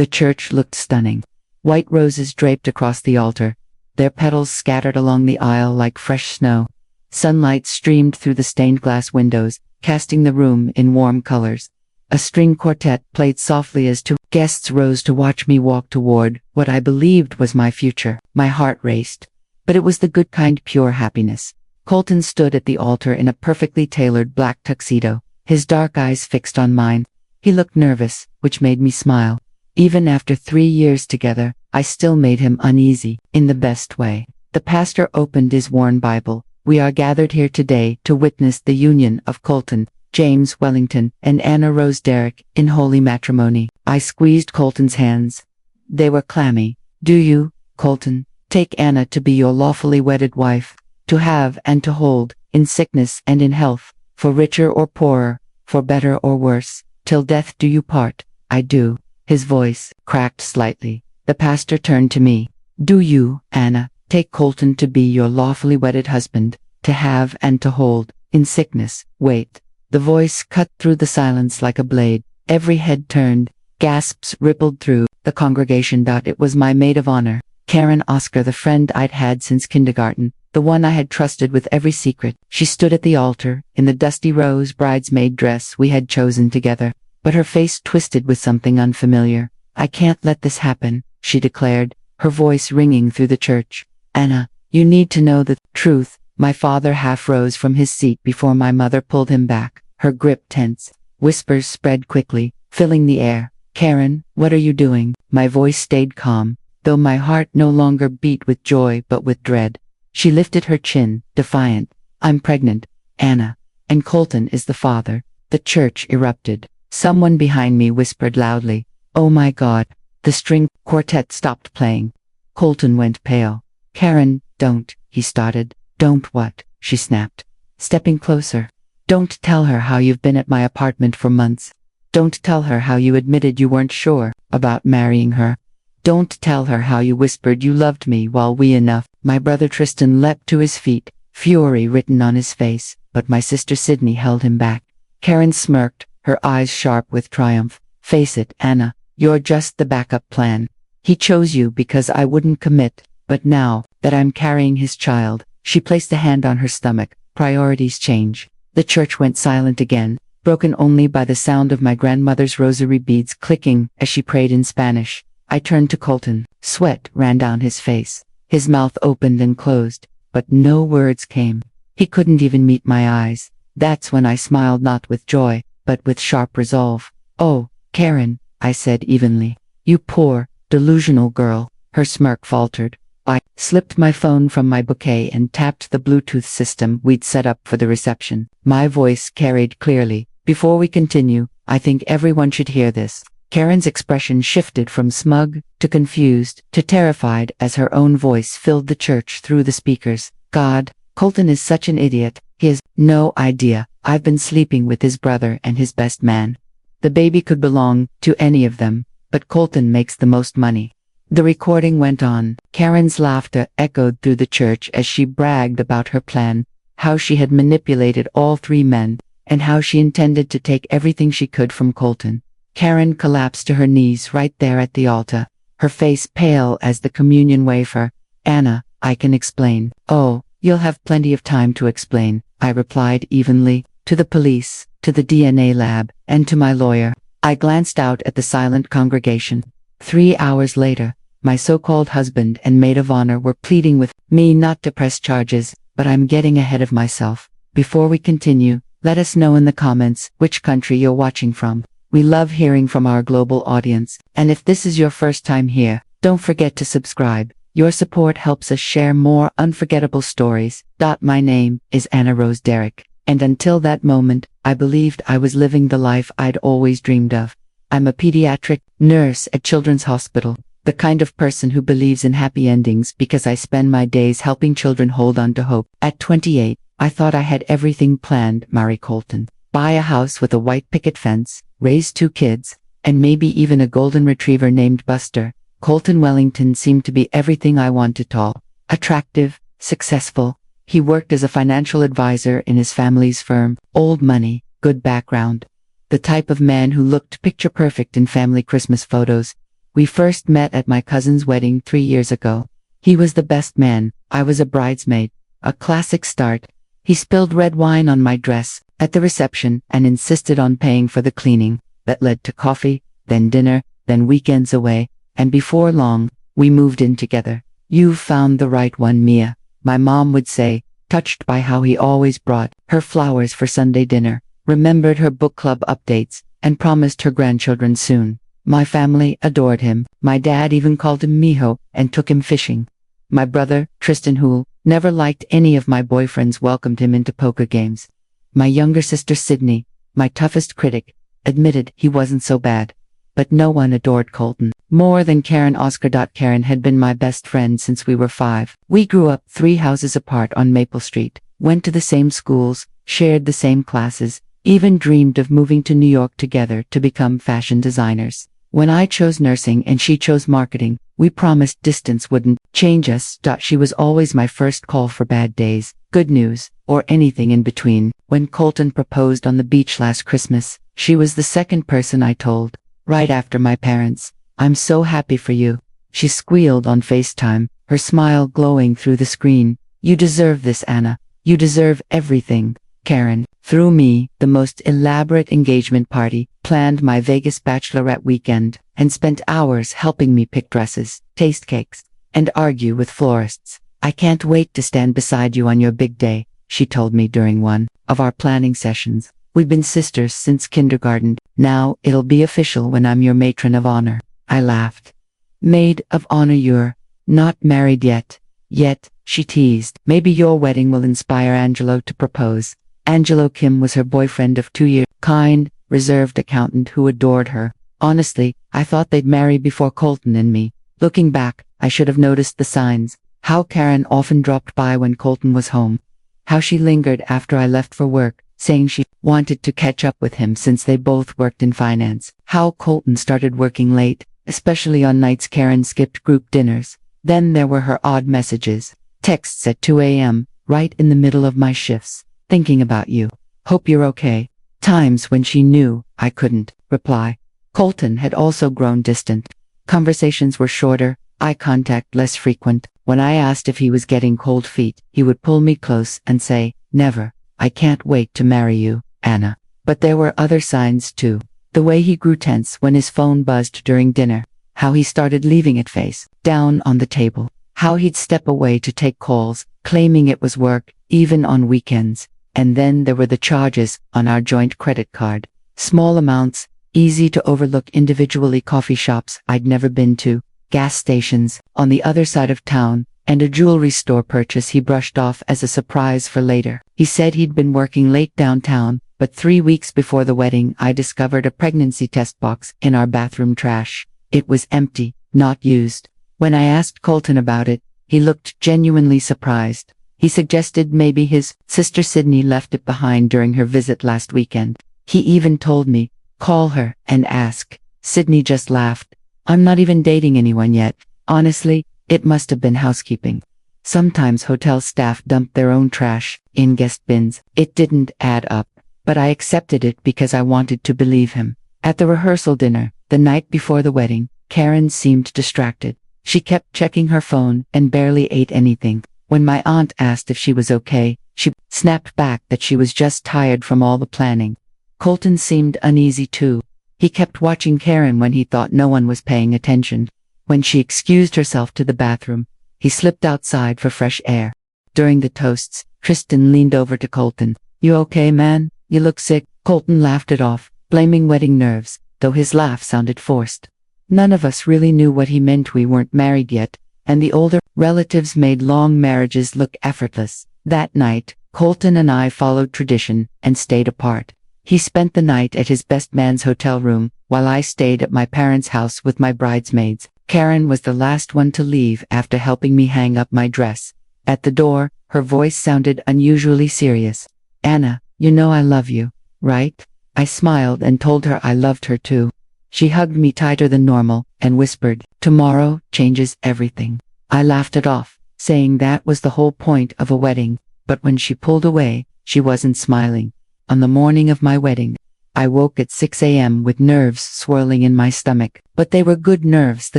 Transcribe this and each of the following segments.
The church looked stunning. White roses draped across the altar, their petals scattered along the aisle like fresh snow. Sunlight streamed through the stained glass windows, casting the room in warm colors. A string quartet played softly as two guests rose to watch me walk toward what I believed was my future. My heart raced. But it was the good kind, pure happiness. Colton stood at the altar in a perfectly tailored black tuxedo, his dark eyes fixed on mine. He looked nervous, which made me smile. Even after 3 years together, I still made him uneasy, in the best way. The pastor opened his worn Bible. "We are gathered here today to witness the union of Colton, James Wellington, and Anna Rose Derrick in holy matrimony." I squeezed Colton's hands. They were clammy. "Do you, Colton, take Anna to be your lawfully wedded wife, to have and to hold, in sickness and in health, for richer or poorer, for better or worse, till death do you part?" "I do." His voice cracked slightly. The pastor turned to me. "Do you, Anna, take Colton to be your lawfully wedded husband, to have and to hold, in sickness?" Wait. The voice cut through the silence like a blade. Every head turned. Gasps rippled through the congregation. It was my maid of honor, Karen Oscar, the friend I'd had since kindergarten, the one I had trusted with every secret. She stood at the altar, in the dusty rose bridesmaid dress we had chosen together, but her face twisted with something unfamiliar. "I can't let this happen," she declared, her voice ringing through the church. "Anna, you need to know the truth." My father half rose from his seat before my mother pulled him back, her grip tense. Whispers spread quickly, filling the air. "Karen, what are you doing?" My voice stayed calm, though my heart no longer beat with joy but with dread. She lifted her chin, defiant. "I'm pregnant, Anna, and Colton is the father." The church erupted. Someone behind me whispered loudly, "Oh my God." The string quartet stopped playing. Colton went pale. "Karen, don't," he started. "Don't what?" she snapped, stepping closer. "Don't tell her how you've been at my apartment for months. Don't tell her how you admitted you weren't sure about marrying her. Don't tell her how you whispered you loved me while we enough." My brother Tristan leapt to his feet, fury written on his face, but my sister Sydney held him back. Karen smirked, her eyes sharp with triumph. "Face it, Anna, you're just the backup plan. He chose you because I wouldn't commit, but now that I'm carrying his child," she placed a hand on her stomach, "priorities change." The church went silent again, broken only by the sound of my grandmother's rosary beads clicking as she prayed in Spanish. I turned to Colton. Sweat ran down his face. His mouth opened and closed, but no words came. He couldn't even meet my eyes. That's when I smiled, not with joy, but with sharp resolve. "Oh, Karen," I said evenly. "You poor, delusional girl." Her smirk faltered. I slipped my phone from my bouquet and tapped the Bluetooth system we'd set up for the reception. My voice carried clearly. "Before we continue, I think everyone should hear this." Karen's expression shifted from smug to confused to terrified as her own voice filled the church through the speakers. "God, Colton is such an idiot. He has no idea. I've been sleeping with his brother and his best man. The baby could belong to any of them, but Colton makes the most money." The recording went on. Karen's laughter echoed through the church as she bragged about her plan, how she had manipulated all 3 men, and how she intended to take everything she could from Colton. Karen collapsed to her knees right there at the altar, her face pale as the communion wafer. "Anna, I can explain." "Oh, you'll have plenty of time to explain," I replied evenly. "To the police, to the DNA lab, and to my lawyer." I glanced out at the silent congregation. 3 hours later, my so-called husband and maid of honor were pleading with me not to press charges, but I'm getting ahead of myself. Before we continue, let us know in the comments which country you're watching from. We love hearing from our global audience, and if this is your first time here, don't forget to subscribe. Your support helps us share more unforgettable stories. My name is Anna Rose Derrick, and until that moment, I believed I was living the life I'd always dreamed of. I'm a pediatric nurse at Children's Hospital, the kind of person who believes in happy endings because I spend my days helping children hold on to hope. At 28, I thought I had everything planned: marry Colton, buy a house with a white picket fence, raise 2 kids, and maybe even a golden retriever named Buster. Colton Wellington seemed to be everything I wanted: tall, attractive, successful. He worked as a financial advisor in his family's firm, old money, good background. The type of man who looked picture perfect in family Christmas photos. We first met at my cousin's wedding 3 years ago. He was the best man, I was a bridesmaid. A classic start. He spilled red wine on my dress at the reception and insisted on paying for the cleaning. That led to coffee, then dinner, then weekends away, and before long, we moved in together. "You've found the right one, Mia," my mom would say, touched by how he always brought her flowers for Sunday dinner, remembered her book club updates, and promised her grandchildren soon. My family adored him. My dad even called him Mijo and took him fishing. My brother, Tristan, who never liked any of my boyfriends, welcomed him into poker games. My younger sister Sydney, my toughest critic, admitted he wasn't so bad. But no one adored Colton more than Karen Oscar. Karen had been my best friend since we were 5. We grew up 3 houses apart on Maple Street, went to the same schools, shared the same classes, even dreamed of moving to New York together to become fashion designers. When I chose nursing and she chose marketing, we promised distance wouldn't change us. She was always my first call for bad days, good news, or anything in between. When Colton proposed on the beach last Christmas, she was the second person I told, right after my parents. "I'm so happy for you," she squealed on FaceTime, her smile glowing through the screen. "You deserve this, Anna. You deserve everything." Karen threw me the most elaborate engagement party, planned my Vegas bachelorette weekend, and spent hours helping me pick dresses, taste cakes, and argue with florists. "I can't wait to stand beside you on your big day," she told me during one of our planning sessions. "We've been sisters since kindergarten. Now it'll be official when I'm your matron of honor." I laughed. "Maid of honor, you're not married yet." "Yet," she teased. "Maybe your wedding will inspire Angelo to propose." Angelo Kim was her boyfriend of 2 years, kind, reserved accountant who adored her. Honestly, I thought they'd marry before Colton and me. Looking back, I should have noticed the signs. How Karen often dropped by when Colton was home. How she lingered after I left for work, saying she wanted to catch up with him since they both worked in finance. How Colton started working late, especially on nights Karen skipped group dinners. Then there were her odd messages, texts at 2 a.m., right in the middle of my shifts. "Thinking about you. Hope you're okay." Times when she knew I couldn't reply. Colton had also grown distant. Conversations were shorter, eye contact less frequent. When I asked if he was getting cold feet, he would pull me close and say, "Never. I can't wait to marry you, Anna." But there were other signs too. The way he grew tense when his phone buzzed during dinner. How he started leaving it face down on the table. How he'd step away to take calls, claiming it was work, even on weekends. And then there were the charges on our joint credit card. Small amounts, easy to overlook individually, coffee shops I'd never been to, gas stations on the other side of town, and a jewelry store purchase he brushed off as a surprise for later. He said he'd been working late downtown, but 3 weeks before the wedding I discovered a pregnancy test box in our bathroom trash. It was empty, not used. When I asked Colton about it, he looked genuinely surprised. He suggested maybe his sister Sydney left it behind during her visit last weekend. He even told me, "Call her and ask." Sydney just laughed. "I'm not even dating anyone yet." Honestly, it must have been housekeeping. Sometimes hotel staff dumped their own trash in guest bins. It didn't add up, but I accepted it because I wanted to believe him. At the rehearsal dinner, the night before the wedding, Karen seemed distracted. She kept checking her phone and barely ate anything. When my aunt asked if she was okay, she snapped back that she was just tired from all the planning. Colton seemed uneasy too. He kept watching Karen when he thought no one was paying attention. When she excused herself to the bathroom, he slipped outside for fresh air. During the toasts, Tristan leaned over to Colton. "You okay, man? You look sick." Colton laughed it off, blaming wedding nerves, though his laugh sounded forced. None of us really knew what he meant. We weren't married yet, and the older relatives made long marriages look effortless. That night, Colton and I followed tradition and stayed apart. He spent the night at his best man's hotel room, while I stayed at my parents' house with my bridesmaids. Karen was the last one to leave after helping me hang up my dress. At the door, her voice sounded unusually serious. "Anna, you know I love you, right?" I smiled and told her I loved her too. She hugged me tighter than normal and whispered, "Tomorrow changes everything." I laughed it off, saying that was the whole point of a wedding, but when she pulled away, she wasn't smiling. On the morning of my wedding, I woke at 6 a.m. with nerves swirling in my stomach. But they were good nerves, the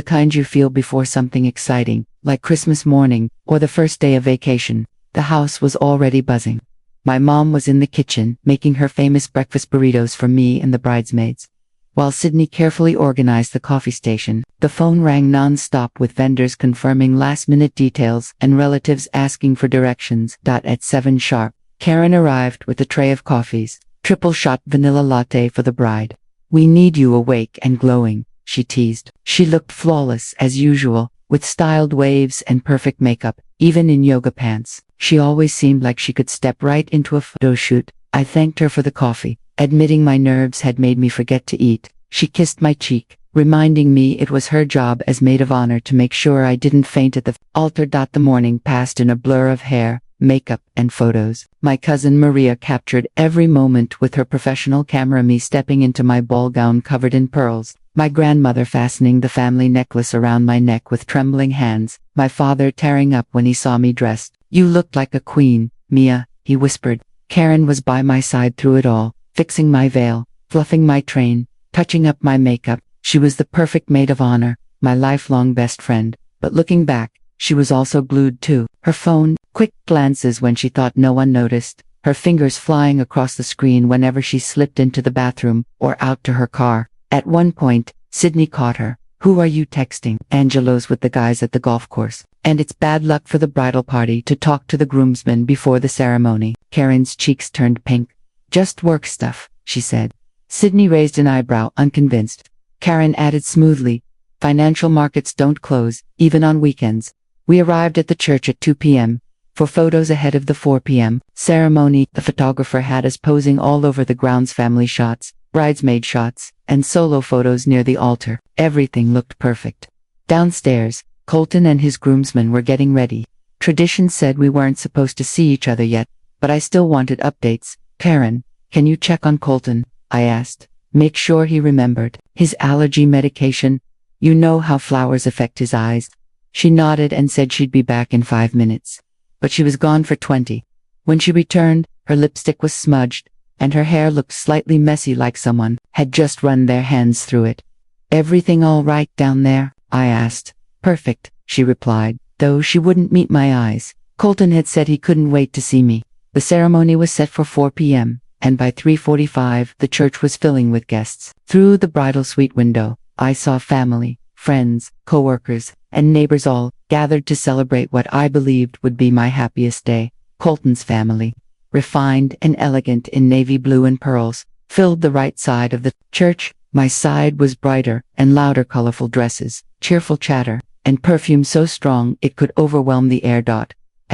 kind you feel before something exciting, like Christmas morning or the first day of vacation. The house was already buzzing. My mom was in the kitchen, making her famous breakfast burritos for me and the bridesmaids. While Sydney carefully organized the coffee station, the phone rang non-stop with vendors confirming last-minute details and relatives asking for directions. At 7 sharp, Karen arrived with a tray of coffees, triple-shot vanilla latte for the bride. "We need you awake and glowing," she teased. She looked flawless as usual, with styled waves and perfect makeup, even in yoga pants. She always seemed like she could step right into a photo shoot. I thanked her for the coffee, admitting my nerves had made me forget to eat. She kissed my cheek, reminding me it was her job as maid of honor to make sure I didn't faint at the altar. The morning passed in a blur of hair, makeup, and photos. My cousin Maria captured every moment with her professional camera, me stepping into my ball gown covered in pearls, my grandmother fastening the family necklace around my neck with trembling hands, my father tearing up when he saw me dressed. "You looked like a queen, Mia," he whispered. Karen was by my side through it all, fixing my veil, fluffing my train, touching up my makeup. She was the perfect maid of honor, my lifelong best friend. But looking back, she was also glued too. Her phone, quick glances when she thought no one noticed, her fingers flying across the screen whenever she slipped into the bathroom or out to her car. At one point, Sydney caught her. "Who are you texting?" "Angelo's with the guys at the golf course. And it's bad luck for the bridal party to talk to the groomsmen before the ceremony." Karen's cheeks turned pink. "Just work stuff," she said. Sydney raised an eyebrow, unconvinced. Karen added smoothly, "Financial markets don't close, even on weekends." We arrived at the church at 2 p.m. for photos ahead of the 4 p.m. ceremony. The photographer had us posing all over the grounds, family shots, bridesmaid shots, and solo photos near the altar. Everything looked perfect. Downstairs, Colton and his groomsmen were getting ready. Tradition said we weren't supposed to see each other yet, but I still wanted updates. "Karen, can you check on Colton?" I asked. "Make sure he remembered his allergy medication. You know how flowers affect his eyes." She nodded and said she'd be back in 5 minutes. But she was gone for 20. When she returned, her lipstick was smudged, and her hair looked slightly messy, like someone had just run their hands through it. "Everything all right down there?" I asked. "Perfect," she replied, though she wouldn't meet my eyes. Colton had said he couldn't wait to see me. The ceremony was set for 4 p.m., and by 3:45 the church was filling with guests. Through the bridal suite window, I saw family, friends, co-workers, and neighbors all gathered to celebrate what I believed would be my happiest day. Colton's family, refined and elegant in navy blue and pearls, filled the right side of the church. My side was brighter and louder, colorful dresses, cheerful chatter, and perfume so strong it could overwhelm the air.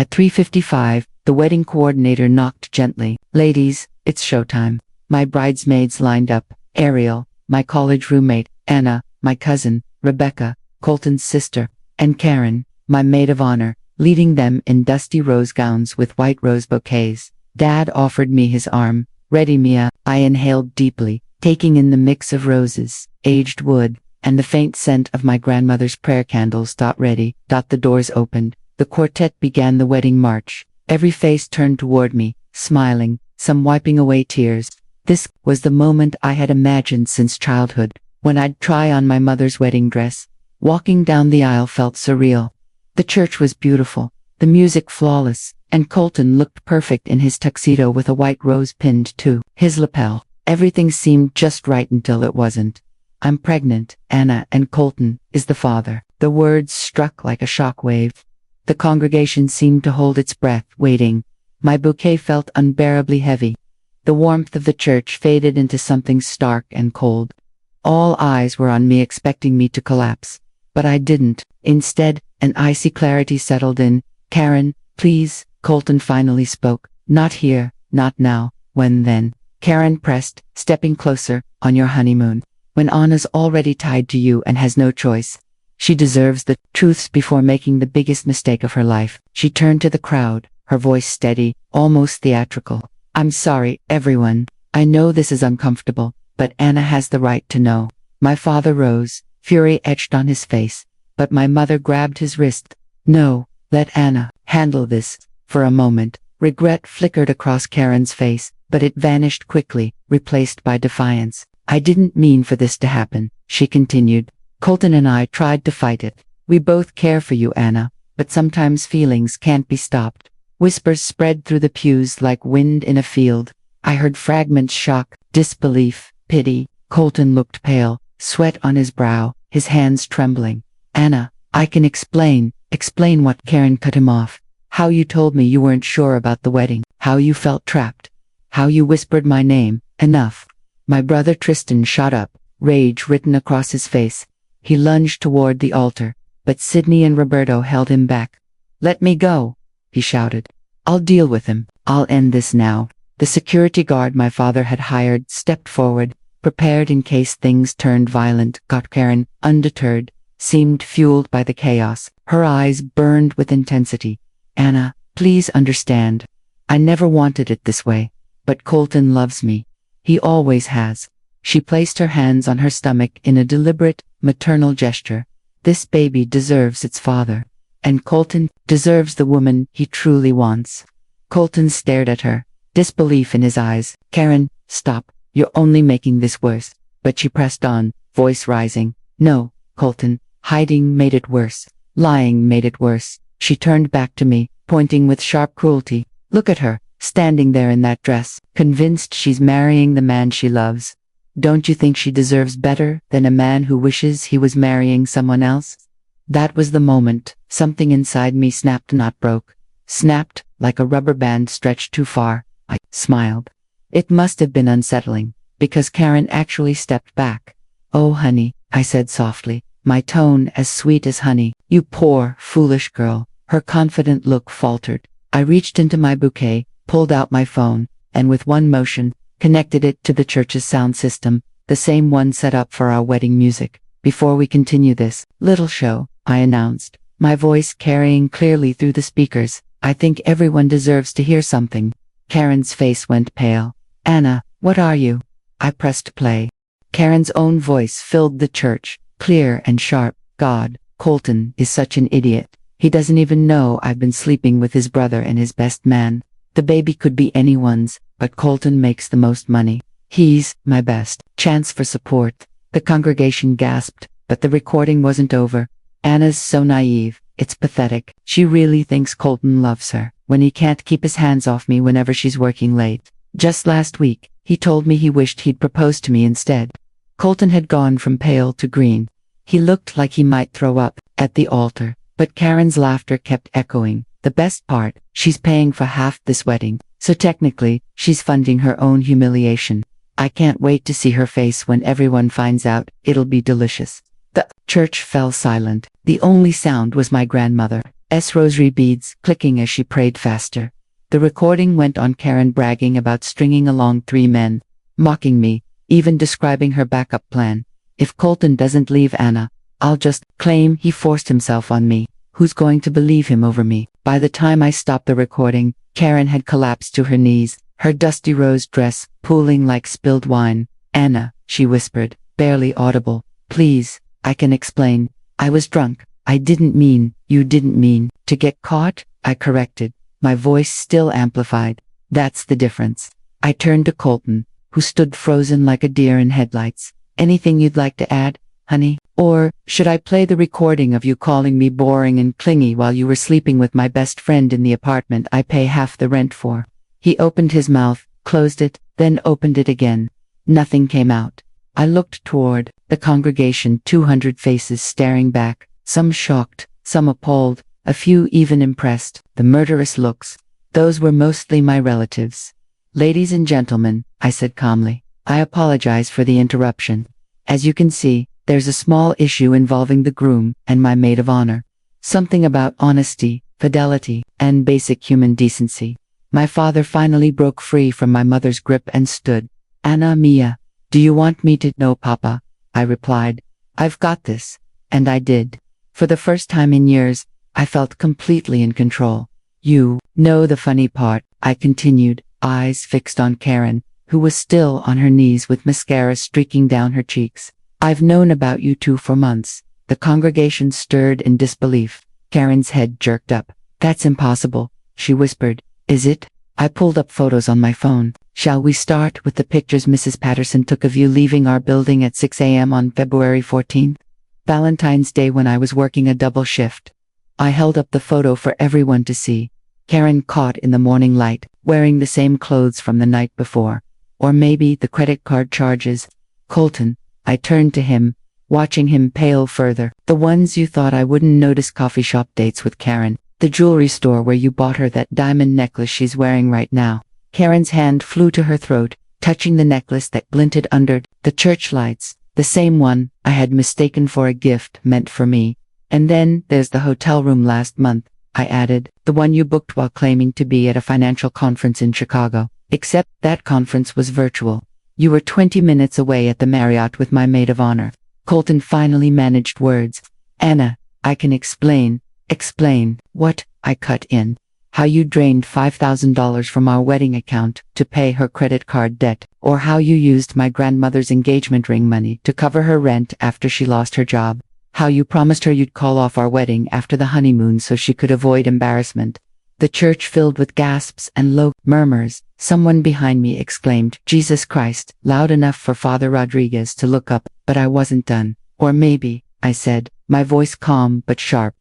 At 3:55, the wedding coordinator knocked gently. "Ladies, it's showtime." My bridesmaids lined up: Ariel, my college roommate; Anna, my cousin; Rebecca, Colton's sister; and Karen, my maid of honor, leading them in dusty rose gowns with white rose bouquets. Dad offered me his arm. "Ready, Mia?" I inhaled deeply, taking in the mix of roses, aged wood, and the faint scent of my grandmother's prayer candles. "Ready." The doors opened. The quartet began the wedding march. Every face turned toward me, smiling, some wiping away tears. This was the moment I had imagined since childhood, when I'd try on my mother's wedding dress. Walking down the aisle felt surreal. The church was beautiful, the music flawless, and Colton looked perfect in his tuxedo with a white rose pinned to his lapel. Everything seemed just right until it wasn't. "I'm pregnant, Anna, and Colton is the father." The words struck like a shockwave. The congregation seemed to hold its breath, waiting. My bouquet felt unbearably heavy. The warmth of the church faded into something stark and cold. All eyes were on me, expecting me to collapse. But I didn't. Instead, an icy clarity settled in. "Karen, please," Colton finally spoke. "Not here, not now, when then?" Karen pressed, stepping closer. "On your honeymoon, when Anna's already tied to you and has no choice. She deserves the truths before making the biggest mistake of her life." She turned to the crowd, her voice steady, almost theatrical. "I'm sorry, everyone. I know this is uncomfortable, but Anna has the right to know." My father rose, fury etched on his face, but my mother grabbed his wrist. "No, let Anna handle this." For a moment, Regret flickered across Karen's face, but it vanished quickly, replaced by defiance. I didn't mean for this to happen, she continued. Colton and I tried to fight it. We both care for you, Anna, but sometimes feelings can't be stopped. Whispers spread through the pews like wind in a field. I heard fragments: shock, disbelief, pity. Colton looked pale, sweat on his brow, his hands trembling. Anna, I can explain what. Karen cut him off. How you told me you weren't sure about the wedding, how you felt trapped, how you whispered my name. Enough. My brother Tristan shot up, rage written across his face. He lunged toward the altar, but Sydney and Roberto held him back. Let me go, he shouted. I'll deal with him. I'll end this now. The security guard my father had hired stepped forward, prepared in case things turned violent. Got Karen, undeterred, seemed fueled by the chaos. Her eyes burned with intensity. Anna, please understand. I never wanted it this way, but Colton loves me. He always has. She placed her hands on her stomach in a deliberate, maternal gesture. This baby deserves its father. And Colton deserves the woman he truly wants. Colton stared at her, disbelief in his eyes. Karen, stop. You're only making this worse. But she pressed on, voice rising. No, Colton, hiding made it worse. Lying made it worse. She turned back to me, pointing with sharp cruelty. Look at her, standing there in that dress, convinced she's marrying the man she loves. Don't you think she deserves better than a man who wishes he was marrying someone else? That was the moment. Something inside me snapped, not broke. Snapped, like a rubber band stretched too far. I smiled. It must have been unsettling, because Karen actually stepped back. Oh honey, I said softly, my tone as sweet as honey. You poor, foolish girl. Her confident look faltered. I reached into my bouquet, pulled out my phone, and with one motion, connected it to the church's sound system, the same one set up for our wedding music. Before we continue this little show, I announced, my voice carrying clearly through the speakers, I think everyone deserves to hear something. Karen's face went pale. Anna, what are you? I pressed play. Karen's own voice filled the church, clear and sharp. God, Colton is such an idiot. He doesn't even know I've been sleeping with his brother and his best man. The baby could be anyone's, but Colton makes the most money. He's my best chance for support. The congregation gasped, but the recording wasn't over. Anna's so naive, it's pathetic. She really thinks Colton loves her, when he can't keep his hands off me whenever she's working late. Just last week, he told me he wished he'd proposed to me instead. Colton had gone from pale to green. He looked like he might throw up at the altar, but Karen's laughter kept echoing. The best part, she's paying for half this wedding, so technically, she's funding her own humiliation. I can't wait to see her face when everyone finds out. It'll be delicious. The church fell silent. The only sound was my grandmother's rosary beads clicking as she prayed faster. The recording went on, Karen bragging about stringing along 3 men, mocking me, even describing her backup plan. If Colton doesn't leave Anna, I'll just claim he forced himself on me. Who's going to believe him over me? By the time I stopped the recording, Karen had collapsed to her knees, her dusty rose dress pooling like spilled wine. Anna, she whispered, barely audible. Please, I can explain. I was drunk. I didn't mean, you didn't mean, to get caught, I corrected, my voice still amplified. That's the difference. I turned to Colton, who stood frozen like a deer in headlights. Anything you'd like to add, honey? Or, should I play the recording of you calling me boring and clingy while you were sleeping with my best friend in the apartment I pay half the rent for? He opened his mouth, closed it, then opened it again. Nothing came out. I looked toward the congregation, 200 faces staring back, some shocked, some appalled, a few even impressed. The murderous looks, those were mostly my relatives. Ladies and gentlemen, I said calmly, I apologize for the interruption. As you can see, there's a small issue involving the groom and my maid of honor. Something about honesty, fidelity, and basic human decency. My father finally broke free from my mother's grip and stood. Anna Mia, do you want me to? No, Papa, I replied. I've got this. And I did. For the first time in years, I felt completely in control. You know the funny part, I continued, eyes fixed on Karen, who was still on her knees with mascara streaking down her cheeks. I've known about you 2 for months. The congregation stirred in disbelief. Karen's head jerked up. That's impossible, she whispered. is it? I pulled up photos on my phone. Shall we start with the pictures Mrs. Patterson took of you leaving our building at 6 a.m. on February 14th? Valentine's Day, when I was working a double shift. I held up the photo for everyone to see. Karen caught in the morning light, wearing the same clothes from the night before. Or maybe the credit card charges. Colton, I turned to him, watching him pale further. The ones you thought I wouldn't notice. Coffee shop dates with Karen. The jewelry store where you bought her that diamond necklace she's wearing right now. Karen's hand flew to her throat, touching the necklace that glinted under the church lights. The same one I had mistaken for a gift meant for me. And then there's the hotel room last month, I added, the one you booked while claiming to be at a financial conference in Chicago. Except that conference was virtual. You were 20 minutes away at the Marriott with my maid of honor. Colton finally managed words. Anna, I can explain. Explain. What? I cut in. How you drained $5,000 from our wedding account to pay her credit card debt, or how you used my grandmother's engagement ring money to cover her rent after she lost her job. How you promised her you'd call off our wedding after the honeymoon so she could avoid embarrassment. The church filled with gasps and low murmurs. Someone behind me exclaimed, Jesus Christ, loud enough for Father Rodriguez to look up, but I wasn't done. Or maybe, I said, my voice calm but sharp.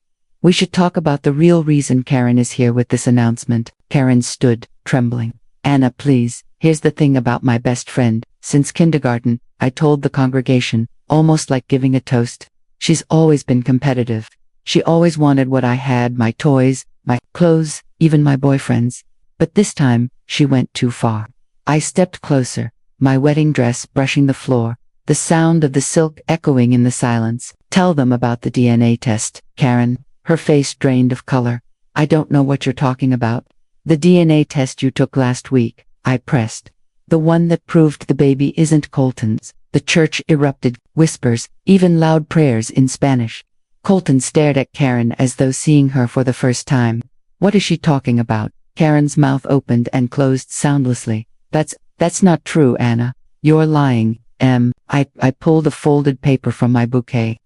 We should talk about the real reason Karen is here with this announcement. Karen stood, trembling. Anna, please, here's the thing about my best friend. Since kindergarten, I told the congregation, almost like giving a toast. She's always been competitive. She always wanted what I had, my toys, my clothes, even my boyfriend's. But this time, she went too far. I stepped closer, my wedding dress brushing the floor, the sound of the silk echoing in the silence. Tell them about the DNA test, Karen. Her face drained of color. I don't know what you're talking about. The DNA test you took last week, I pressed. The one that proved the baby isn't Colton's. The church erupted, whispers, even loud prayers in Spanish. Colton stared at Karen as though seeing her for the first time. What is she talking about? Karen's mouth opened and closed soundlessly. That's not true, Anna. You're lying, I pulled a folded paper from my bouquet.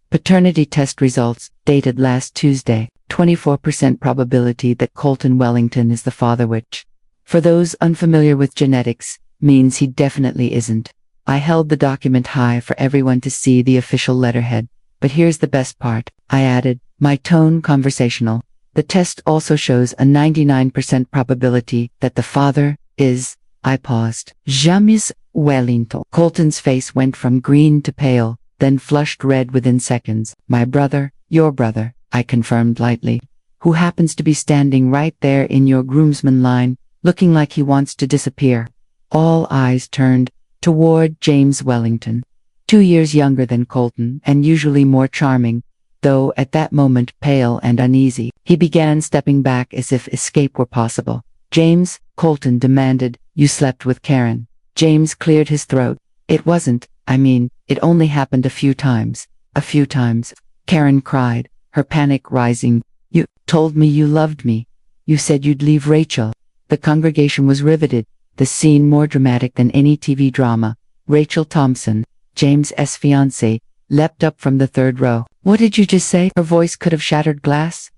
Paternity test results, dated last Tuesday, 24% probability that Colton Wellington is the father, which, for those unfamiliar with genetics, means he definitely isn't. I held the document high for everyone to see, the official letterhead. But here's the best part, I added, my tone conversational. The test also shows a 99% probability that the father is, I paused, James Wellington. Colton's face went from green to pale, then flushed red within seconds. My brother, your brother, I confirmed lightly, who happens to be standing right there in your groomsman line, looking like he wants to disappear. All eyes turned toward James Wellington. 2 years younger than Colton and usually more charming, though at that moment pale and uneasy. He began stepping back as if escape were possible. James, Colton demanded, you slept with Karen. James cleared his throat. It wasn't, it only happened a few times. A few times. Karen cried, her panic rising. You told me you loved me. You said you'd leave Rachel. The congregation was riveted, the scene more dramatic than any TV drama. Rachel Thompson, James's fiancée, leapt up from the third row. What did you just say? Her voice could have shattered glass.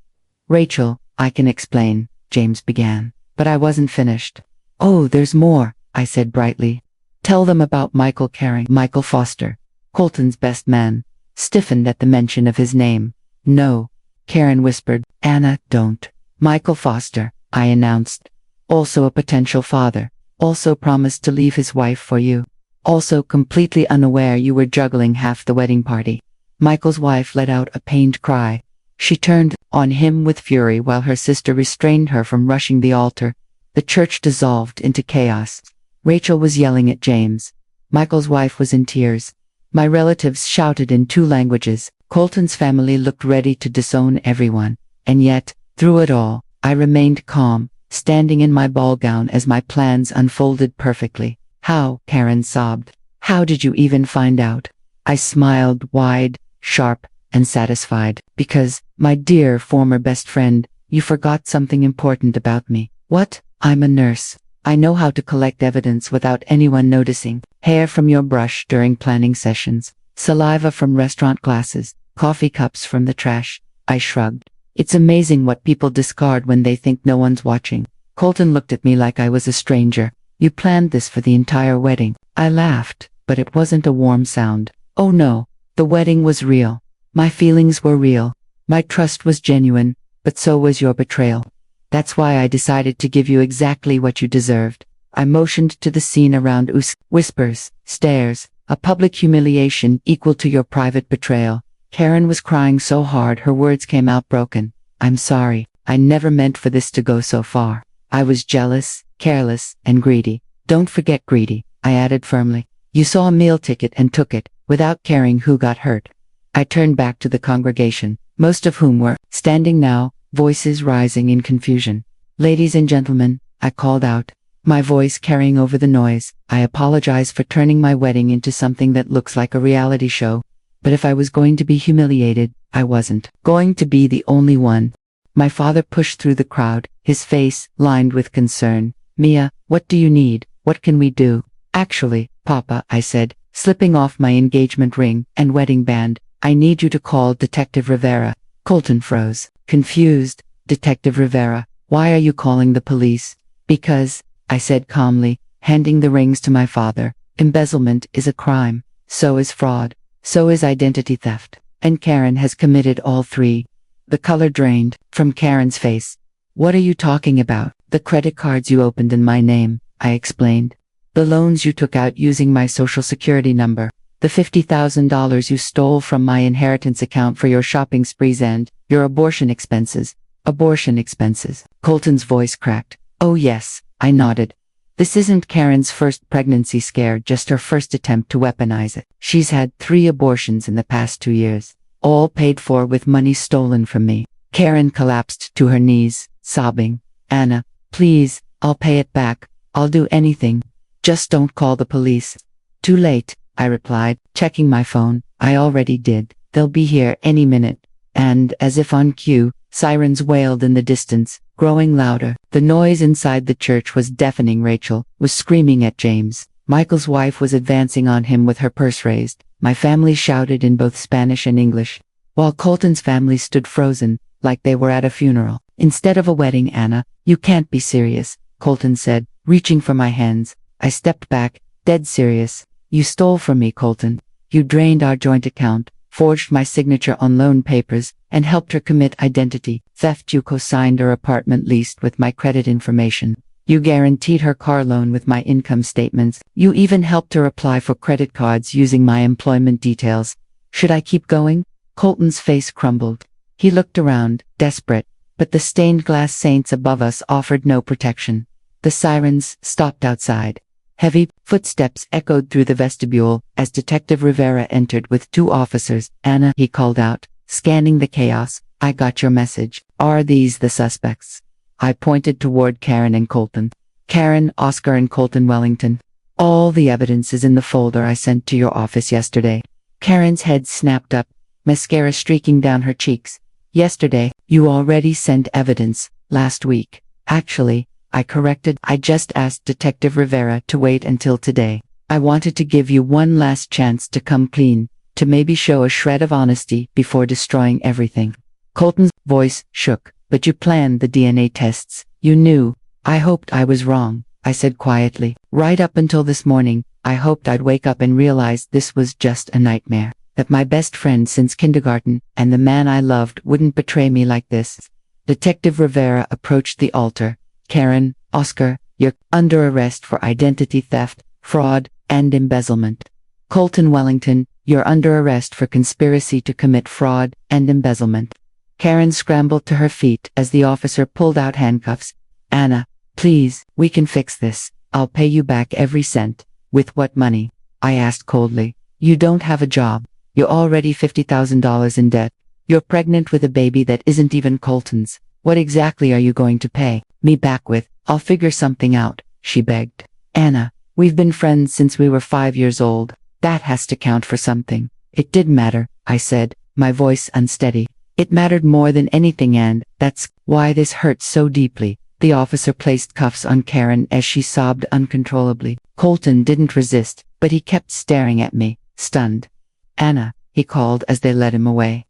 Rachel, I can explain, James began, but I wasn't finished. Oh, there's more, I said brightly. Tell them about Michael Caring. Michael Foster, Colton's best man, stiffened at the mention of his name. No, Karen whispered. Anna, don't. Michael Foster, I announced. Also a potential father. Also promised to leave his wife for you. Also completely unaware you were juggling half the wedding party. Michael's wife let out a pained cry. She turned on him with fury while her sister restrained her from rushing the altar. The church dissolved into chaos. Rachel was yelling at James. Michael's wife was in tears. My relatives shouted in 2 languages. Colton's family looked ready to disown everyone. And yet, through it all, I remained calm, standing in my ball gown as my plans unfolded perfectly. How? Karen sobbed. How did you even find out? I smiled wide, sharp, and satisfied. Because, my dear former best friend, you forgot something important about me. What? I'm a nurse. I know how to collect evidence without anyone noticing. Hair from your brush during planning sessions. Saliva from restaurant glasses. Coffee cups from the trash. I shrugged. It's amazing what people discard when they think no one's watching. Colton looked at me like I was a stranger. You planned this for the entire wedding. I laughed, but it wasn't a warm sound. Oh no, the wedding was real. My feelings were real. My trust was genuine, but so was your betrayal. That's why I decided to give you exactly what you deserved. I motioned to the scene around us, whispers, stares, a public humiliation equal to your private betrayal. Karen was crying so hard her words came out broken. I'm sorry, I never meant for this to go so far. I was jealous, careless, and greedy. Don't forget greedy, I added firmly. You saw a meal ticket and took it, without caring who got hurt. I turned back to the congregation, most of whom were standing now, voices rising in confusion. Ladies and gentlemen, I called out, my voice carrying over the noise. I apologize for turning my wedding into something that looks like a reality show. But if I was going to be humiliated, I wasn't going to be the only one. My father pushed through the crowd, his face lined with concern. Mia, what do you need? What can we do? Actually, Papa, I said, slipping off my engagement ring and wedding band, I need you to call Detective Rivera. Colton froze, confused. Detective Rivera, why are you calling the police? Because, I said calmly, handing the rings to my father, embezzlement is a crime. So is fraud. So is identity theft. And Karen has committed all three. The color drained from Karen's face. What are you talking about? The credit cards you opened in my name, I explained. The loans you took out using my social security number. The $50,000 you stole from my inheritance account for your shopping sprees and your abortion expenses. Abortion expenses. Colton's voice cracked. Oh yes, I nodded. This isn't Karen's first pregnancy scare, just her first attempt to weaponize it. She's had 3 abortions in the past 2 years, all paid for with money stolen from me. Karen collapsed to her knees, sobbing. Anna, please, I'll pay it back. I'll do anything. Just don't call the police. Too late, I replied, checking my phone. I already did. They'll be here any minute. And, as if on cue, sirens wailed in the distance, growing louder. The noise inside the church was deafening. Rachel was screaming at James. Michael's wife was advancing on him with her purse raised. My family shouted in both Spanish and English, while Colton's family stood frozen, like they were at a funeral. Instead of a wedding, Anna, you can't be serious, Colton said, reaching for my hands. I stepped back, dead serious. You stole from me, Colton. You drained our joint account, forged my signature on loan papers, and helped her commit identity theft. You co-signed her apartment lease with my credit information. You guaranteed her car loan with my income statements. You even helped her apply for credit cards using my employment details. Should I keep going? Colton's face crumbled. He looked around, desperate, but the stained glass saints above us offered no protection. The sirens stopped outside. Heavy footsteps echoed through the vestibule as Detective Rivera entered with 2 officers. Anna, he called out, scanning the chaos. I got your message. Are these the suspects? I pointed toward Karen and Colton. Karen, Oscar, and Colton Wellington. All the evidence is in the folder I sent to your office yesterday. Karen's head snapped up, mascara streaking down her cheeks. Yesterday, you already sent evidence. Last week. Actually, I corrected. I just asked Detective Rivera to wait until today. I wanted to give you one last chance to come clean, to maybe show a shred of honesty before destroying everything. Colton's voice shook. But you planned the DNA tests. You knew. I hoped I was wrong, I said quietly. Right up until this morning, I hoped I'd wake up and realize this was just a nightmare. That my best friend since kindergarten, and the man I loved, wouldn't betray me like this. Detective Rivera approached the altar. Karen, Oscar, you're under arrest for identity theft, fraud, and embezzlement. Colton Wellington, you're under arrest for conspiracy to commit fraud and embezzlement. Karen scrambled to her feet as the officer pulled out handcuffs. Anna, please, we can fix this. I'll pay you back every cent. With what money? I asked coldly. You don't have a job. You're already $50,000 in debt. You're pregnant with a baby that isn't even Colton's. What exactly are you going to pay me back with? I'll figure something out, she begged. Anna, we've been friends since we were 5 years old. That has to count for something. It did matter, I said, my voice unsteady. It mattered more than anything, and that's why this hurts so deeply. The officer placed cuffs on Karen as she sobbed uncontrollably. Colton didn't resist, but he kept staring at me, stunned. Anna, he called as they led him away.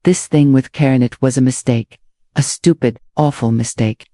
This thing with Karen, it was a mistake. A stupid, awful mistake.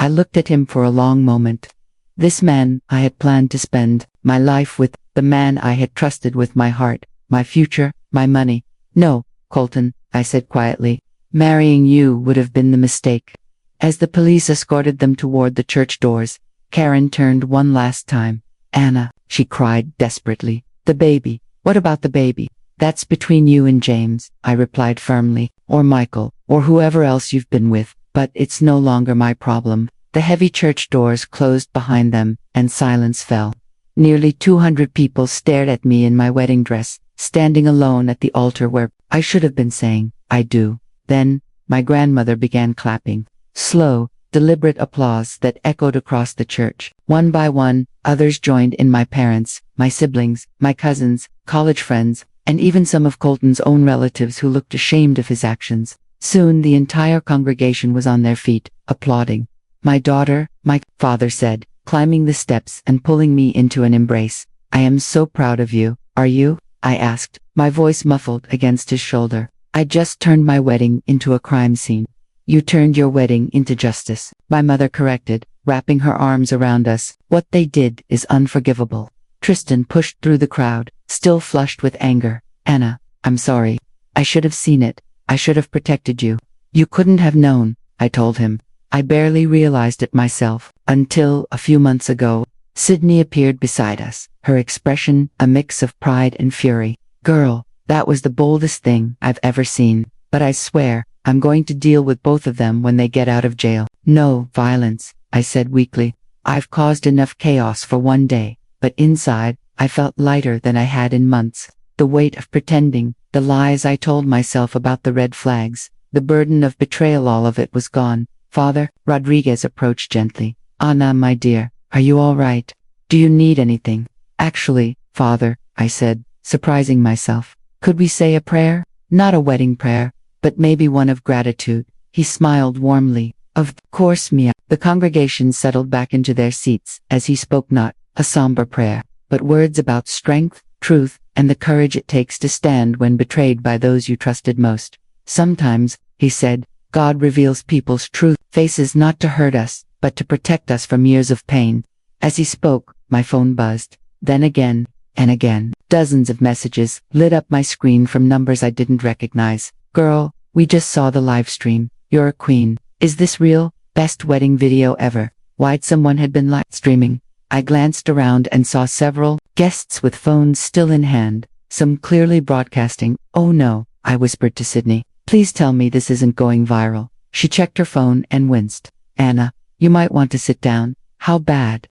I looked at him for a long moment. This man I had planned to spend my life with, the man I had trusted with my heart, my future, my money. No, Colton, I said quietly. Marrying you would have been the mistake. As the police escorted them toward the church doors, Karen turned one last time. Anna, she cried desperately. The baby. What about the baby? That's between you and James, I replied firmly, or Michael, or whoever else you've been with, but it's no longer my problem. The heavy church doors closed behind them, and silence fell. Nearly 200 people stared at me in my wedding dress, standing alone at the altar where I should have been saying, I do. Then, my grandmother began clapping. Slow, deliberate applause that echoed across the church. One by one, others joined in, my parents, my siblings, my cousins, college friends, and even some of Colton's own relatives who looked ashamed of his actions. Soon the entire congregation was on their feet, applauding. My daughter, my father said, climbing the steps and pulling me into an embrace. I am so proud of you. Are you? I asked, my voice muffled against his shoulder. I just turned my wedding into a crime scene. You turned your wedding into justice, my mother corrected, wrapping her arms around us. What they did is unforgivable. Tristan pushed through the crowd, still flushed with anger. Anna, I'm sorry. I should have seen it. I should have protected you. You couldn't have known, I told him. I barely realized it myself, until, a few months ago, Sydney appeared beside us, her expression a mix of pride and fury. Girl, that was the boldest thing I've ever seen, but I swear, I'm going to deal with both of them when they get out of jail. No violence, I said weakly. I've caused enough chaos for one day, but inside, I felt lighter than I had in months. The weight of pretending, the lies I told myself about the red flags, the burden of betrayal, all of it was gone. Father, Rodriguez approached gently. Anna, my dear, are you all right? Do you need anything? Actually, Father, I said, surprising myself. Could we say a prayer? Not a wedding prayer, but maybe one of gratitude. He smiled warmly. Of course, Mia. The congregation settled back into their seats as he spoke, not a somber prayer, but words about strength, truth, and the courage it takes to stand when betrayed by those you trusted most. Sometimes, he said, God reveals people's true faces not to hurt us, but to protect us from years of pain. As he spoke, my phone buzzed. Then again, and again. Dozens of messages lit up my screen from numbers I didn't recognize. Girl, we just saw the live stream. You're a queen. Is this real? Best wedding video ever. Why'd someone had been live streaming? I glanced around and saw several guests with phones still in hand, some clearly broadcasting. Oh no, I whispered to Sydney. Please tell me this isn't going viral. She checked her phone and winced. Anna, you might want to sit down. How bad?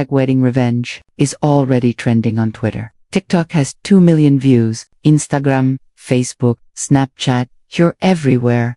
#wedding revenge is already trending on Twitter. TikTok has 2 million views. Instagram, Facebook, Snapchat, you're everywhere,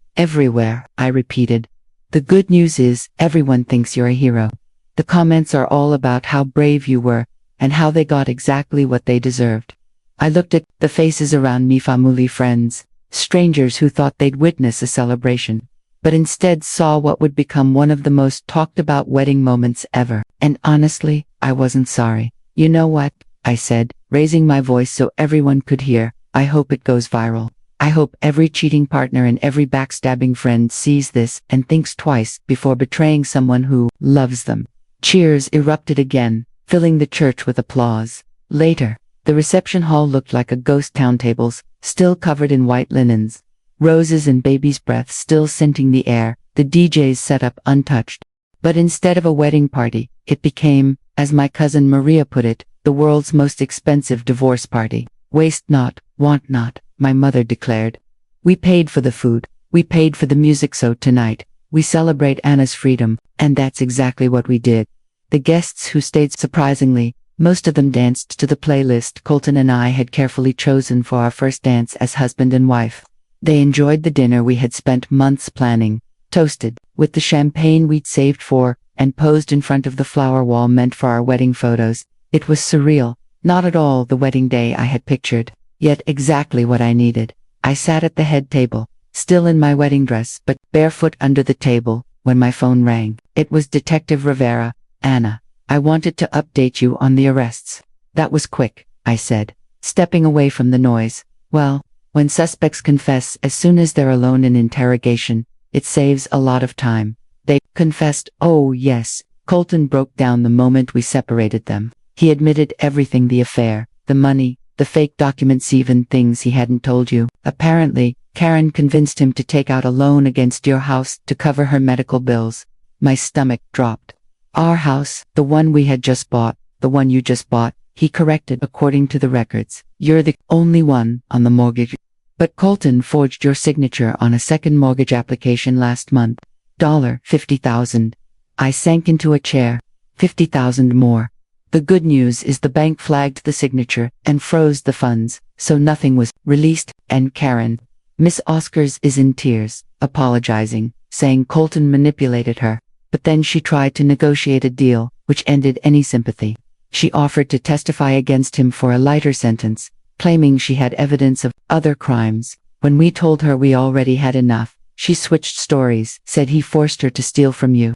I repeated. The good news is, everyone thinks you're a hero. The comments are all about how brave you were, and how they got exactly what they deserved. I looked at the faces around me, family, friends, strangers who thought they'd witness a celebration, but instead saw what would become one of the most talked about wedding moments ever. And honestly, I wasn't sorry. You know what? I said, raising my voice so everyone could hear. I hope it goes viral. I hope every cheating partner and every backstabbing friend sees this and thinks twice before betraying someone who loves them. Cheers erupted again, filling the church with applause. Later, the reception hall looked like a ghost town, tables still covered in white linens, roses and baby's breath still scenting the air, the DJ's setup untouched. But instead of a wedding party, it became, as my cousin Maria put it, the world's most expensive divorce party. Waste not, want not, my mother declared. We paid for the food, we paid for the music, so tonight, we celebrate Anna's freedom, and that's exactly what we did. The guests who stayed, surprisingly, most of them danced to the playlist Colton and I had carefully chosen for our first dance as husband and wife. They enjoyed the dinner we had spent months planning, toasted, with the champagne we'd saved for, and posed in front of the flower wall meant for our wedding photos. It was surreal, not at all the wedding day I had pictured, yet exactly what I needed. I sat at the head table, still in my wedding dress but barefoot under the table, when my phone rang. It was Detective Rivera. Anna, I wanted to update you on the arrests. That was quick, I said, stepping away from the noise. Well, when suspects confess as soon as they're alone in interrogation, it saves a lot of time. They confessed. Oh yes. Colton broke down the moment we separated them. He admitted everything: the affair, the money, the fake documents, even things he hadn't told you. Apparently, Karen convinced him to take out a loan against your house to cover her medical bills. My stomach dropped. Our house, the one we had just bought, the one you just bought, he corrected. According to the records, you're the only one on the mortgage. But Colton forged your signature on a second mortgage application last month. $50,000. I sank into a chair. 50,000 more. The good news is the bank flagged the signature and froze the funds, so nothing was released, and Karen, Miss Oscars, is in tears, apologizing, saying Colton manipulated her. But then she tried to negotiate a deal, which ended any sympathy. She offered to testify against him for a lighter sentence, claiming she had evidence of other crimes. When we told her we already had enough, she switched stories, said he forced her to steal from you.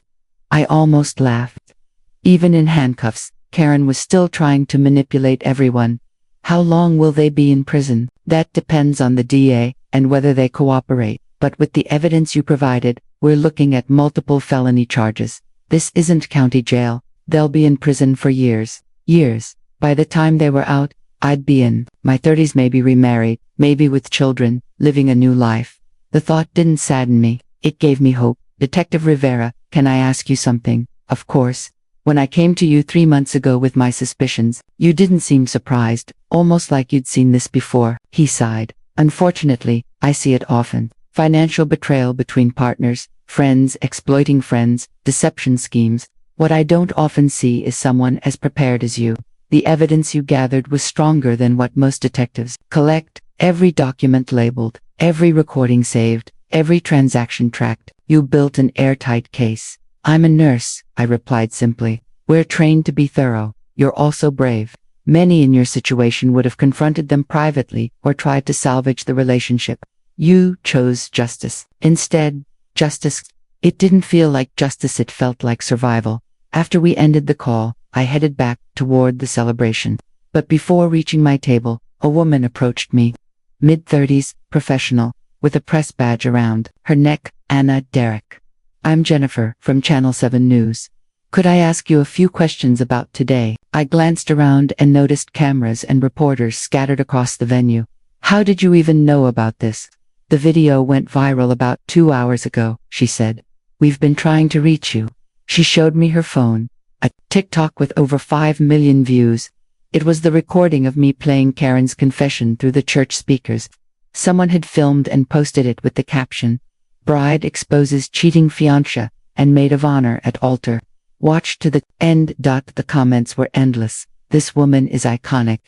I almost laughed. Even in handcuffs, Karen was still trying to manipulate everyone. How long will they be in prison? That depends on the DA and whether they cooperate. But with the evidence you provided, we're looking at multiple felony charges. This isn't county jail. They'll be in prison for years. Years. By the time they were out, I'd be in my 30s, maybe remarried, maybe with children, living a new life. The thought didn't sadden me. It gave me hope. Detective Rivera, can I ask you something? Of course. When I came to you 3 months ago with my suspicions, you didn't seem surprised, almost like you'd seen this before. He sighed. Unfortunately, I see it often. Financial betrayal between partners, friends exploiting friends, deception schemes. What I don't often see is someone as prepared as you. The evidence you gathered was stronger than what most detectives collect. Every document labeled, every recording saved, every transaction tracked. You built an airtight case. I'm a nurse, I replied simply. We're trained to be thorough. You're also brave. Many in your situation would have confronted them privately or tried to salvage the relationship. You chose justice. Instead, justice. It didn't feel like justice, it felt like survival. After we ended the call, I headed back toward the celebration. But before reaching my table, a woman approached me. Mid-30s, professional, with a press badge around her neck. Anna Derrick. I'm Jennifer, from Channel 7 News. Could I ask you a few questions about today? I glanced around and noticed cameras and reporters scattered across the venue. How did you even know about this? The video went viral about 2 hours ago, she said. We've been trying to reach you. She showed me her phone. A TikTok with over 5 million views. It was the recording of me playing Karen's confession through the church speakers. Someone had filmed and posted it with the caption, "Bride exposes cheating fiancé and maid of honor at altar. Watch to the end." The comments were endless. This woman is iconic.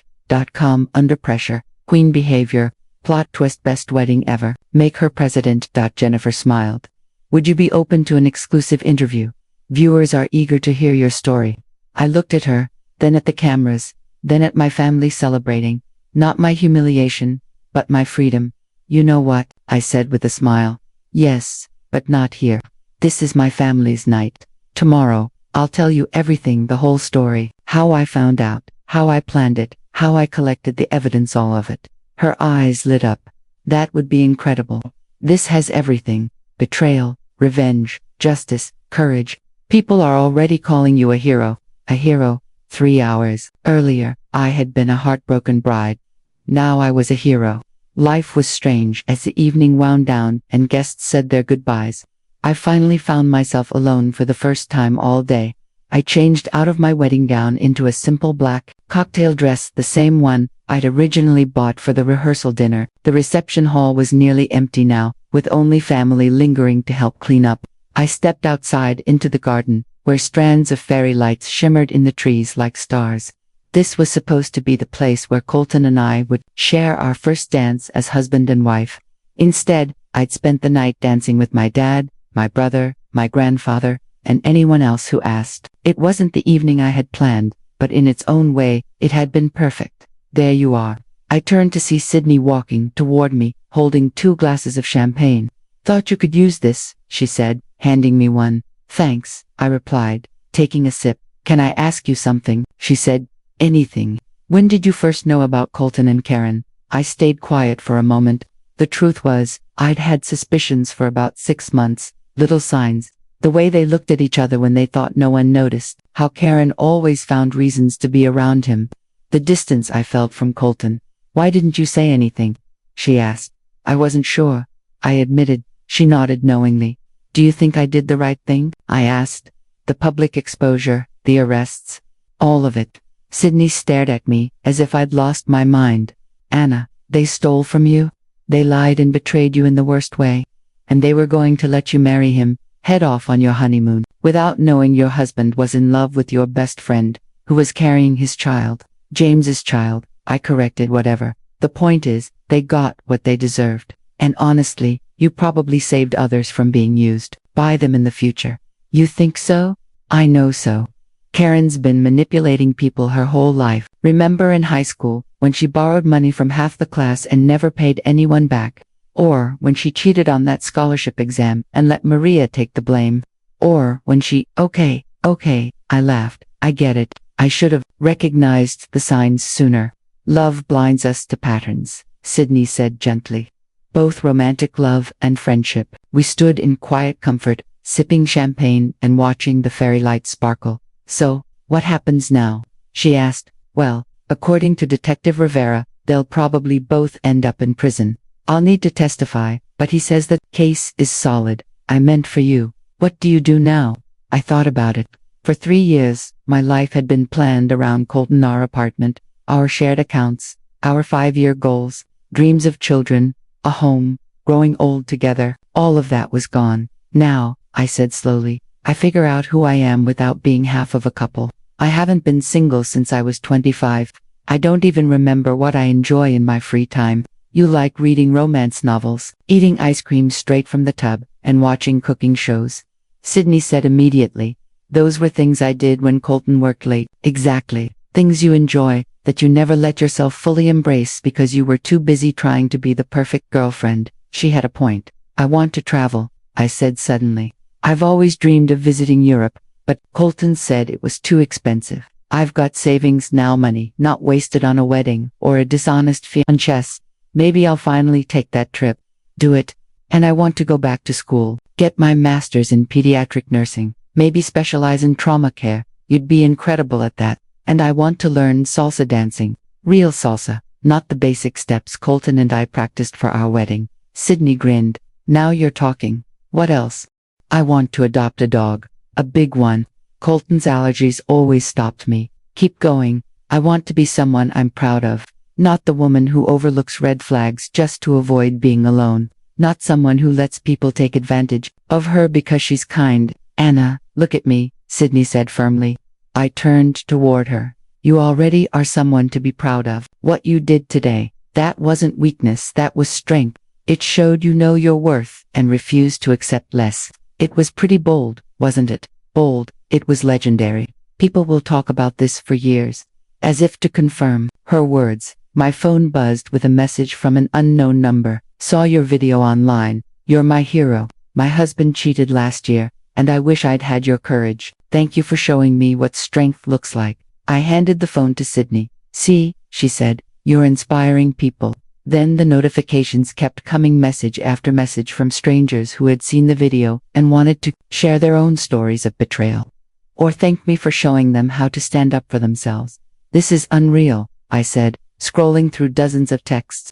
.com under pressure. Queen behavior. Plot twist, best wedding ever. Make her president. Jennifer smiled. Would you be open to an exclusive interview? Viewers are eager to hear your story. I looked at her, then at the cameras, then at my family celebrating. Not my humiliation, but my freedom. You know what? I said with a smile. Yes, but not here. This is my family's night. Tomorrow, I'll tell you everything, the whole story. How I found out, how I planned it, how I collected the evidence, all of it. Her eyes lit up. That would be incredible. This has everything. Betrayal, revenge, justice, courage. People are already calling you a hero. A hero. 3 hours earlier, I had been a heartbroken bride. Now I was a hero. Life was strange as the evening wound down and guests said their goodbyes. I finally found myself alone for the first time all day. I changed out of my wedding gown into a simple black cocktail dress, the same one I'd originally bought for the rehearsal dinner. The reception hall was nearly empty now, with only family lingering to help clean up. I stepped outside into the garden, where strands of fairy lights shimmered in the trees like stars. This was supposed to be the place where Colton and I would share our first dance as husband and wife. Instead, I'd spent the night dancing with my dad, my brother, my grandfather, and anyone else who asked. It wasn't the evening I had planned, but in its own way, it had been perfect. There you are. I turned to see Sydney walking toward me, holding 2 glasses of champagne. Thought you could use this, she said, handing me one. Thanks, I replied, taking a sip. Can I ask you something? She said. Anything. When did you first know about Colton and Karen? I stayed quiet for a moment. The truth was, I'd had suspicions for about 6 months, little signs, The way they looked at each other when they thought no one noticed. How Karen always found reasons to be around him. The distance I felt from Colton. "Why didn't you say anything?" she asked. "I wasn't sure," I admitted. She nodded knowingly. "Do you think I did the right thing?" I asked. "The public exposure, the arrests, all of it." Sydney stared at me, as if I'd lost my mind. "Anna, they stole from you? They lied and betrayed you in the worst way? And they were going to let you marry him, head off on your honeymoon, without knowing your husband was in love with your best friend, who was carrying his child, James's child," I corrected. "Whatever. The point is, they got what they deserved. And honestly, you probably saved others from being used by them in the future." "You think so?" "I know so. Karen's been manipulating people her whole life. Remember in high school, when she borrowed money from half the class and never paid anyone back? Or when she cheated on that scholarship exam and let Maria take the blame? Or when she— Okay, I laughed. "I get it. I should have recognized the signs sooner. Love blinds us to patterns," Sydney said gently. "Both romantic love and friendship." We stood in quiet comfort, sipping champagne and watching the fairy lights sparkle. "So, what happens now?" she asked. "Well, according to Detective Rivera, they'll probably both end up in prison. I'll need to testify, but he says the case is solid. I meant for you. What do you do now?" I thought about it. For 3 years, my life had been planned around Colton, our apartment, our shared accounts, our 5-year goals, dreams of children, a home, growing old together. All of that was gone. "Now," I said slowly, "I figure out who I am without being half of a couple. I haven't been single since I was 25. I don't even remember what I enjoy in my free time." "You like reading romance novels, eating ice cream straight from the tub, and watching cooking shows," Sydney said immediately. "Those were things I did when Colton worked late." "Exactly. Things you enjoy, that you never let yourself fully embrace because you were too busy trying to be the perfect girlfriend." She had a point. "I want to travel," I said suddenly. "I've always dreamed of visiting Europe, but Colton said it was too expensive. I've got savings now, money not wasted on a wedding or a dishonest fiancé. Maybe I'll finally take that trip. Do it. And I want to go back to school, get my master's in pediatric nursing, maybe specialize in trauma care. You'd be incredible at that. And I want to learn salsa dancing. Real salsa, not the basic steps Colton and I practiced for our wedding." Sydney grinned. "Now you're talking. What else?" "I want to adopt a dog. A big one. Colton's allergies always stopped me. Keep going. I want to be someone I'm proud of. Not the woman who overlooks red flags just to avoid being alone. Not someone who lets people take advantage of her because she's kind." "Anna, look at me," Sydney said firmly. I turned toward her. "You already are someone to be proud of. What you did today, that wasn't weakness, that was strength. It showed you know your worth and refused to accept less. It was pretty bold, wasn't it?" "Bold, it was legendary. People will talk about this for years." As if to confirm her words, my phone buzzed with a message from an unknown number. "Saw your video online. You're my hero. My husband cheated last year, and I wish I'd had your courage. Thank you for showing me what strength looks like." I handed the phone to Sydney. "See," she said, "you're inspiring people." Then the notifications kept coming, message after message from strangers who had seen the video and wanted to share their own stories of betrayal, or thank me for showing them how to stand up for themselves. "This is unreal," I said, scrolling through dozens of texts.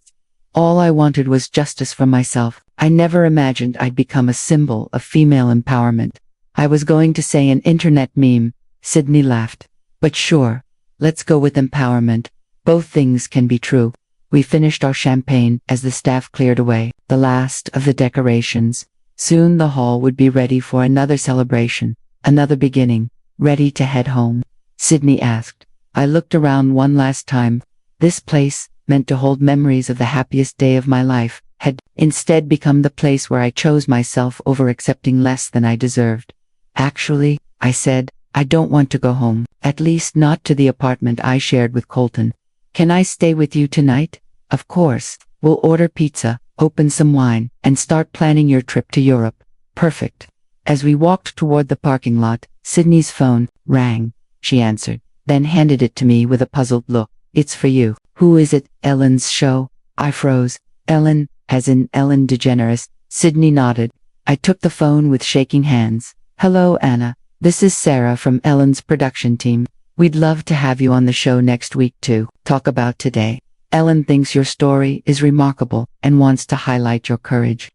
All I wanted was justice for myself. I never imagined I'd become a symbol of female empowerment. I was going to say an internet meme. Sydney laughed. "But sure, let's go with empowerment. Both things can be true." We finished our champagne as the staff cleared away the last of the decorations. Soon the hall would be ready for another celebration, another beginning. "Ready to head home?" Sydney asked. I looked around one last time. This place, meant to hold memories of the happiest day of my life, had instead become the place where I chose myself over accepting less than I deserved. "Actually," I said, "I don't want to go home, at least not to the apartment I shared with Colton. Can I stay with you tonight?" "Of course. We'll order pizza, open some wine, and start planning your trip to Europe." "Perfect." As we walked toward the parking lot, Sydney's phone rang. She answered, then handed it to me with a puzzled look. "It's for you." "Who is it? Ellen's show?" I froze. "Ellen, as in Ellen DeGeneres?" Sydney nodded. I took the phone with shaking hands. Hello, Anna. This is Sarah from Ellen's production team. We'd love to have you on the show next week to talk about today. Ellen thinks your story is remarkable and wants to highlight your courage.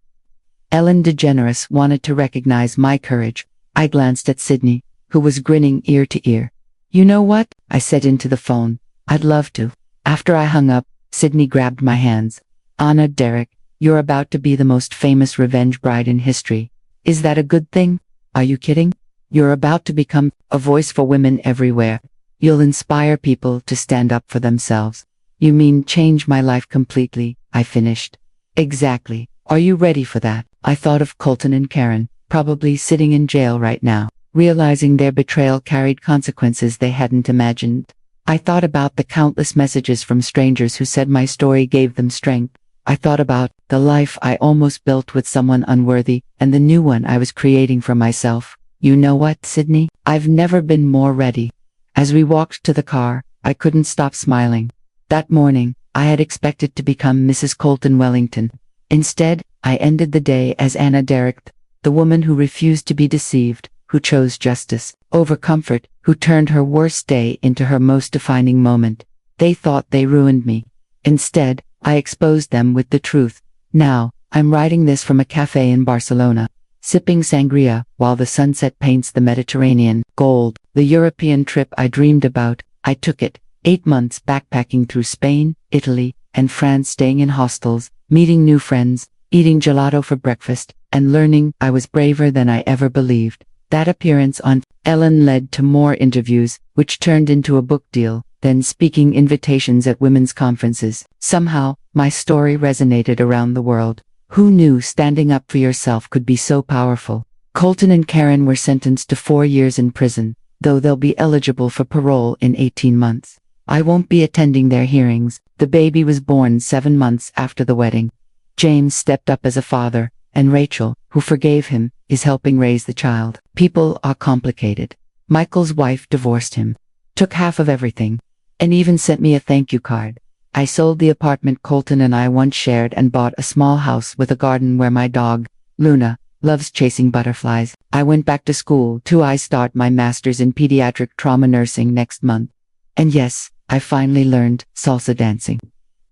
Ellen DeGeneres wanted to recognize my courage. I glanced at Sydney, who was grinning ear to ear. You know what? I said into the phone. I'd love to. After I hung up, Sydney grabbed my hands. Anna, Derek, you're about to be the most famous revenge bride in history. Is that a good thing? Are you kidding? You're about to become a voice for women everywhere. You'll inspire people to stand up for themselves. You mean change my life completely, I finished. Exactly. Are you ready for that? I thought of Colton and Karen, probably sitting in jail right now, realizing their betrayal carried consequences they hadn't imagined. I thought about the countless messages from strangers who said my story gave them strength. I thought about the life I almost built with someone unworthy and the new one I was creating for myself. You know what, Sydney? I've never been more ready. As we walked to the car, I couldn't stop smiling. That morning, I had expected to become Mrs. Colton Wellington. Instead, I ended the day as Anna Derek, the woman who refused to be deceived, who chose justice over comfort, who turned her worst day into her most defining moment. They thought they ruined me. Instead, I exposed them with the truth. Now, I'm writing this from a cafe in Barcelona, sipping sangria while the sunset paints the Mediterranean gold. The European trip I dreamed about, I took it. 8 months backpacking through Spain, Italy, and France, staying in hostels, meeting new friends, eating gelato for breakfast, and learning I was braver than I ever believed. That appearance on Ellen led to more interviews, which turned into a book deal, then speaking invitations at women's conferences. Somehow, my story resonated around the world. Who knew standing up for yourself could be so powerful? Colton and Karen were sentenced to 4 years in prison, though they'll be eligible for parole in 18 months. I won't be attending their hearings. The baby was born 7 months after the wedding. James stepped up as a father, and Rachel, who forgave him, is helping raise the child. People are complicated. Michael's wife divorced him, took half of everything, and even sent me a thank you card. I sold the apartment Colton and I once shared and bought a small house with a garden where my dog, Luna, loves chasing butterflies. I went back to school too. I start my master's in pediatric trauma nursing next month. And yes, I finally learned salsa dancing.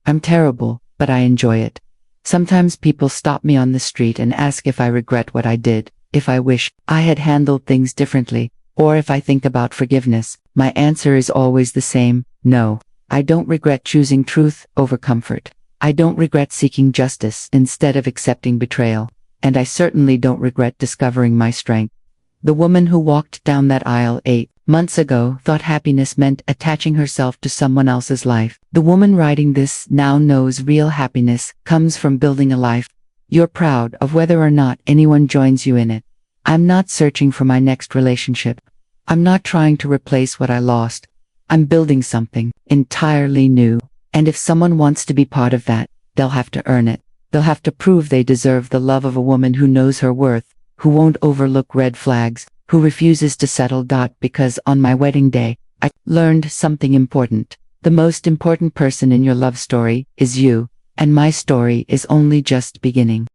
I'm terrible, but I enjoy it. Sometimes people stop me on the street and ask if I regret what I did, if I wish I had handled things differently, or if I think about forgiveness. My answer is always the same: no. I don't regret choosing truth over comfort. I don't regret seeking justice instead of accepting betrayal. And I certainly don't regret discovering my strength. The woman who walked down that aisle 8 months ago thought happiness meant attaching herself to someone else's life. The woman writing this now knows real happiness comes from building a life you're proud of, whether or not anyone joins you in it. I'm not searching for my next relationship. I'm not trying to replace what I lost. I'm building something entirely new. And if someone wants to be part of that, they'll have to earn it. They'll have to prove they deserve the love of a woman who knows her worth, who won't overlook red flags, who refuses to settle. Because on my wedding day, I learned something important. The most important person in your love story is you, and my story is only just beginning.